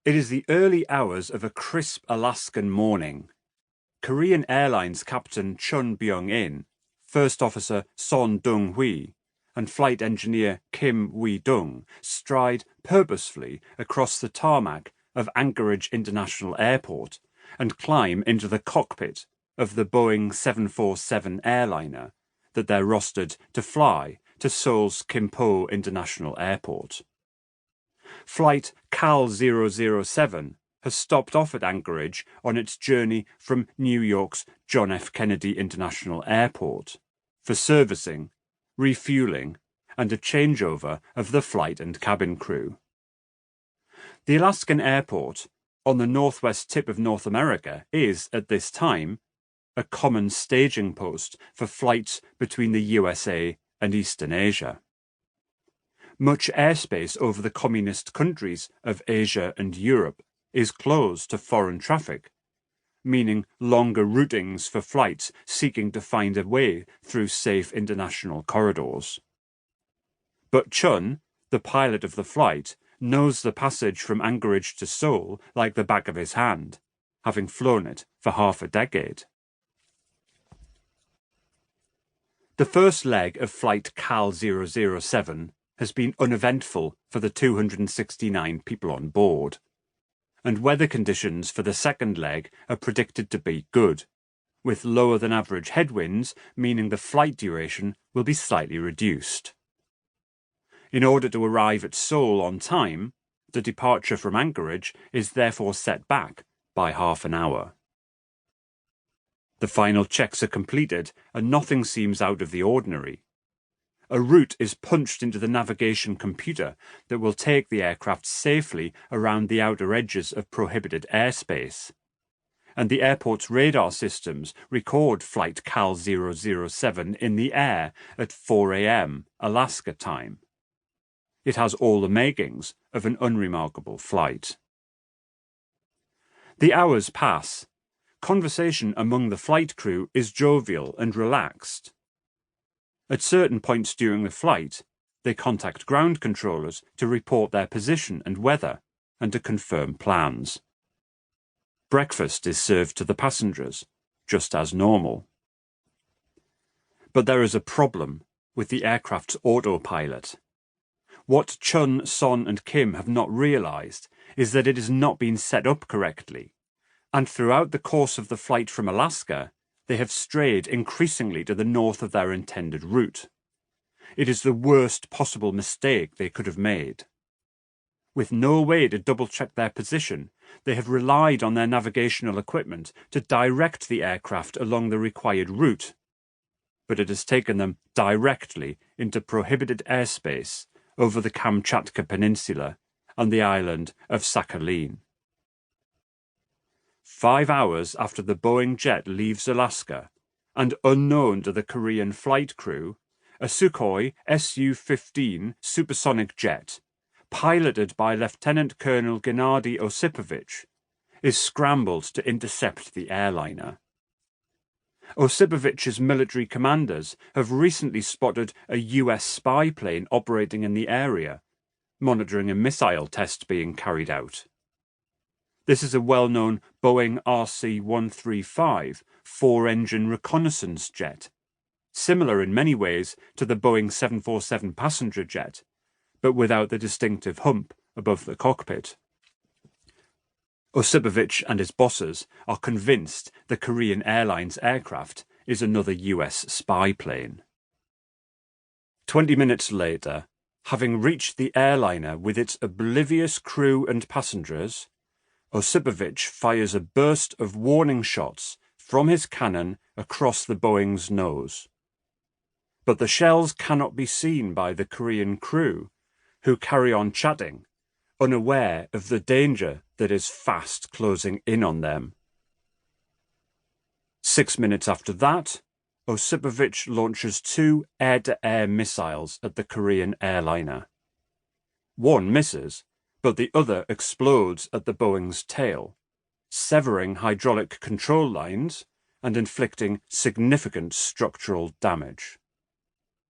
It is the early hours of a crisp Alaskan morning. Korean Airlines Captain Chun Byung-in, First Officer Son Dong-hui, and Flight Engineer Kim Wee-dung stride purposefully across the tarmac of Anchorage International Airport and climb into the cockpit of the Boeing 747 airliner that they're rostered to fly to Seoul's Kimpo International Airport. Flight CAL 007 has stopped off at Anchorage on its journey from New York's John F. Kennedy International Airport for servicing, refueling, and a changeover of the flight and cabin crew. The Alaskan airport, on the northwest tip of North America, is, at this time, a common staging post for flights between the USA and Eastern Asia. Much airspace over the communist countries of Asia and Europe is closed to foreign traffic, meaning longer routings for flights seeking to find a way through safe international corridors. But Chun, the pilot of the flight, knows the passage from Anchorage to Seoul like the back of his hand, having flown it for half a decade. The first leg of Flight CAL 007 has been uneventful for the 269 people on board, and weather conditions for the second leg are predicted to be good, with lower than average headwinds meaning the flight duration will be slightly reduced. In order to arrive at Seoul on time, the departure from Anchorage is therefore set back by half an hour. The final checks are completed and nothing seems out of the ordinary. A route is punched into the navigation computer that will take the aircraft safely around the outer edges of prohibited airspace, and the airport's radar systems record Flight CAL 007 in the air at 4 a.m. Alaska time. It has all the makings of an unremarkable flight. The hours pass. Conversation among the flight crew is jovial and relaxed. At certain points during the flight, they contact ground controllers to report their position and weather and to confirm plans. Breakfast is served to the passengers, just as normal. But there is a problem with the aircraft's autopilot. What Chun, Son and Kim have not realized is that it has not been set up correctly, and throughout the course of the flight from Alaska, they have strayed increasingly to the north of their intended route. It is the worst possible mistake they could have made. With no way to double-check their position, they have relied on their navigational equipment to direct the aircraft along the required route, but it has taken them directly into prohibited airspace over the Kamchatka Peninsula and the island of Sakhalin. 5 hours after the Boeing jet leaves Alaska, and unknown to the Korean flight crew, a Sukhoi Su-15 supersonic jet, piloted by Lieutenant Colonel Gennady Osipovich, is scrambled to intercept the airliner. Osipovich's military commanders have recently spotted a US spy plane operating in the area, monitoring a missile test being carried out. This is a well-known Boeing RC-135 four-engine reconnaissance jet, similar in many ways to the Boeing 747 passenger jet, but without the distinctive hump above the cockpit. Osipovich and his bosses are convinced the Korean Airlines aircraft is another US spy plane. 20 minutes later, having reached the airliner with its oblivious crew and passengers, Osipovich fires a burst of warning shots from his cannon across the Boeing's nose. But the shells cannot be seen by the Korean crew, who carry on chatting, unaware of the danger that is fast closing in on them. 6 minutes after that, Osipovich launches 2 air-to-air missiles at the Korean airliner. One misses, but the other explodes at the Boeing's tail, severing hydraulic control lines and inflicting significant structural damage.